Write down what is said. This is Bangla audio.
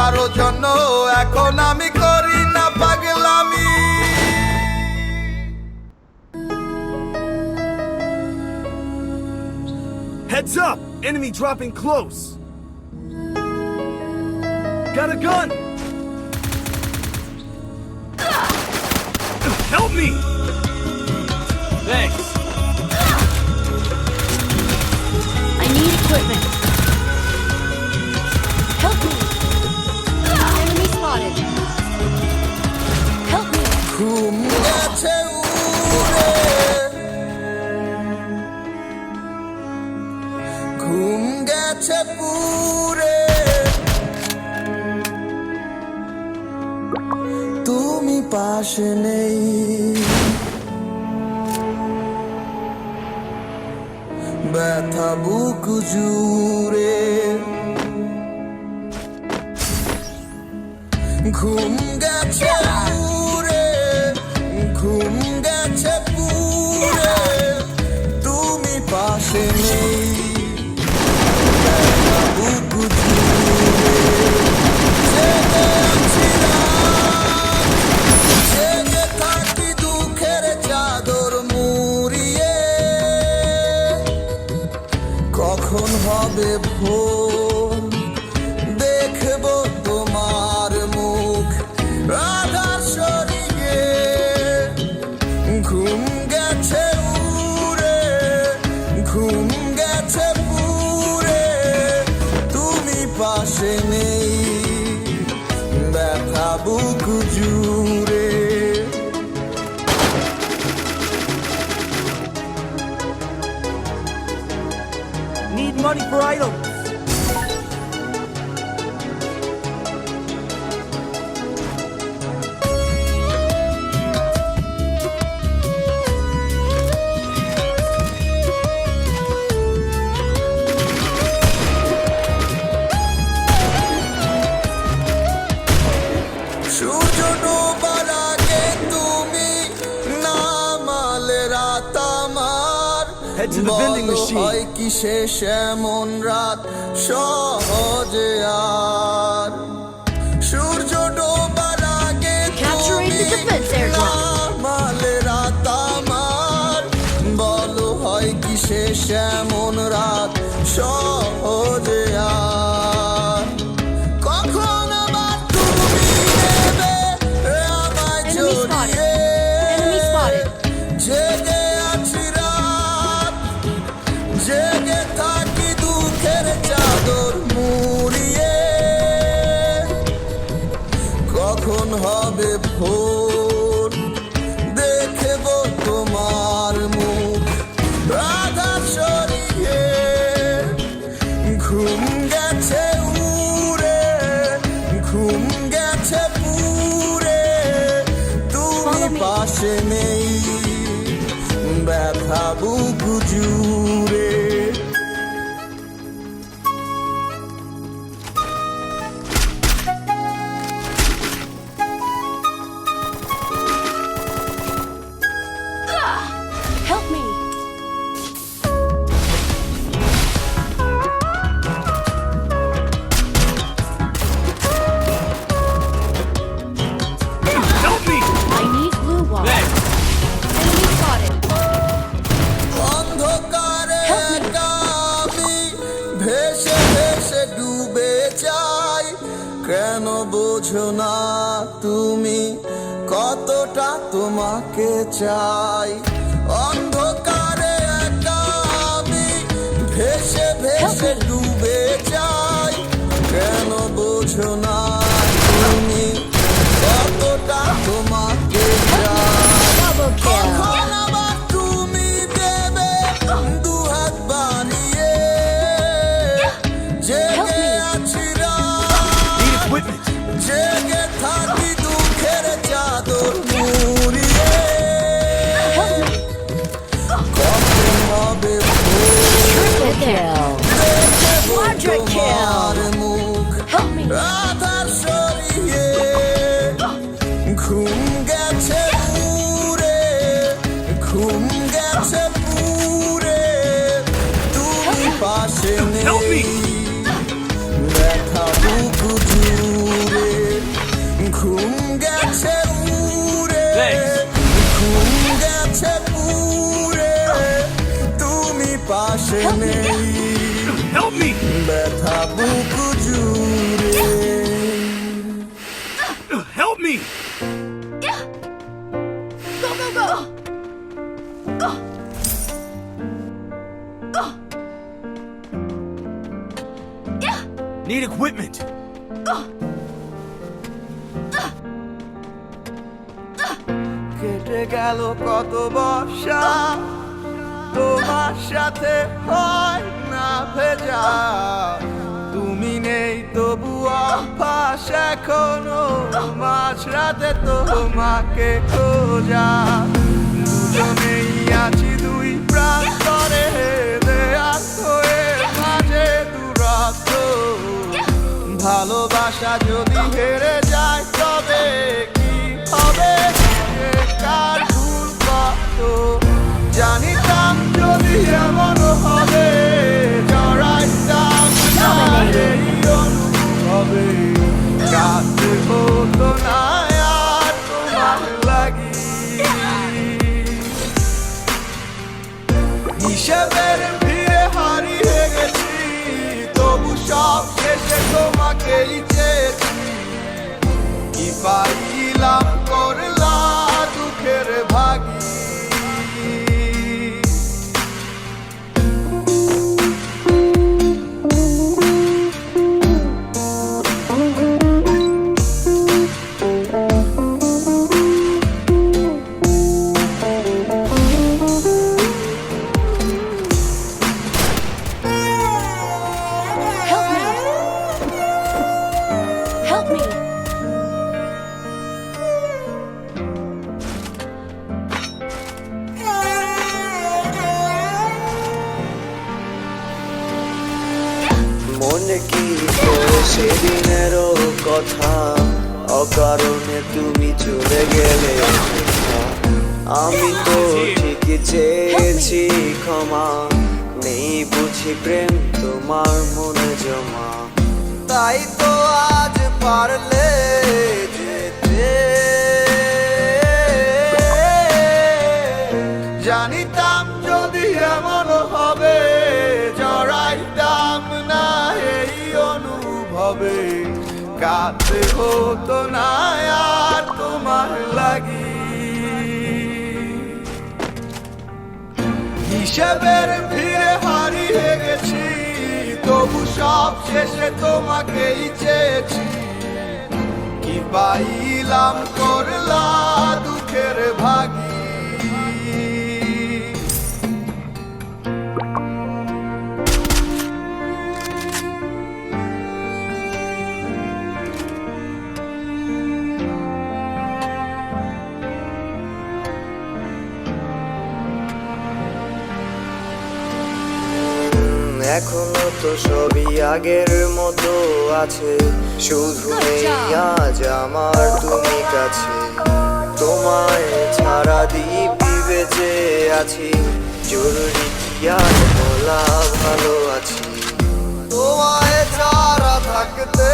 কারো জন্য এখন আমি করি না পাগলামি। Heads up! Enemy dropping close! Got a gun! Help me! Thanks. I need equipment. Help me. Enemy spotted. Help me. ঘুম গেছে উড়ে, ঘুম গেছে পুরে, তুমি পাশে নেই। ব্যথা বুক জুড়ে, ঘুম গেছে উড়ে, ঘুম গেছে পুরে, তুমি পাশে নেই। ব্যথা বুক জুড়ে, জেগে আছি রাত, জেগে থাকি দুঃখের চাদর মুড়িয়ে। কখন হবে ভোর, দেখবো তোমার মুখ আধার সরিয়ে। ঘুম গেছে উড়ে, ঘুম গেছে পুরে, তুমি পাশে নেই। ব্যথা বুক জুড়ে। Need money for items! সূর্য ডোবার আগে তুমি নামালে রাত আমার। Head to the vending বলো machine. হয় কি শেষ এমন রাত সহজে আর। সূর্য ডোবার আগে Capturing the তুমি defense airdrop. নামালে রাত আমার। বলো হয় কি শেষ এমন রাত সহজে আর। কখন আবার তুমি নেবে আমায় Enemy spotted. জড়িয়ে। Enemy spotted. জেগে আছি রাত, জেগে থাকি দুঃখের চাদর মুড়িয়ে। কখন হবে ভোর, দেখবো তোমার মুখ আধার সরিয়ে। ঘুম গেছে উড়ে, ঘুম গেছে পুরে, তুমি পাশে নেই। ব্যথা বুক জুড়ে। Help me. Help me! I need blue wall. Thanks. Enemy spotted. অন্ধকারে একা আমি ভেসে ভেসে ডুবে যাই। কেন বোঝো না তুমি কতটা তোমাকে চাই। অন্ধকারে একা আমি ভেসে ভেসে ডুবে যাই। কেন বোঝো না তুমি কতটা তোমাকে চাই। Double kill. কখন আবার তুমি দেবে দুহাত বাড়িয়ে। জেগে আছি রাত, Need equipment! জেগে থাকি দুঃখের চাদর মুড়িয়ে। কখন হবে Triple kill. দেখবো Quadra kill. তোমার মুখ Help me. আধার সরিয়ে। ঘুম গেছে উড়ে, ঘুম গেছে পুরে, তুমি পাশে Help me. নেই। ব্যথা বুক জুড়ে। me! Go, go, go! Go! Go! Yeah! Need equipment! Go! কেটে গেল কত বর্ষা তোমার সাথে হয় না ভেজা তুমি নেই তবু অভ্যাস এখনো মাঝরাতে তোমাকে খোঁজা দুজনেই আছি দুই প্রান্তরে দেয়াল হয়ে মাঝে দূরত্ব ভালোবাসা যদি হেরে যায় তবে কি হবে কার ভুল কত জানিতাম যদি এমন হবে জড়াইতাম না এই অনুভবে কাছে হতো না আর তোমার লাগি হিসেবের ভিড়ে হারিয়ে গেছি তবু সব শেষে তোমাকেই চেয়েছি কি পাইলাম করলা দুঃখের ভাগী Help me! Help me! মনে কি পড়ে সেদিনেরও কথা অকারণে তুমি চলে গেলে আমি তো ঠিকই চেয়েছি ক্ষমা নেই বুঝি প্রেম তোমার মনে জমা তাই তো আজ পারলে যেতে জানিতাম যদি এমন হবে জড়াইতাম না এই অনুভবে কাছে হতো না আর তোমার লাগি হিসেবের ভিড়ে হারিয়ে গেছি তবু সব শেষে তোমাকেই চেয়েছি কি পাইলাম করলা দুঃখের ভাগী এখনো তো সবই আগের মতো আছে শুধু নেই আজ আমার তুমি কাছে তোমায় ছাড়া দিবি বেঁচে আছি জরুরি কি আর বলা ভালো আছি তোমায় ছাড়া থাকতে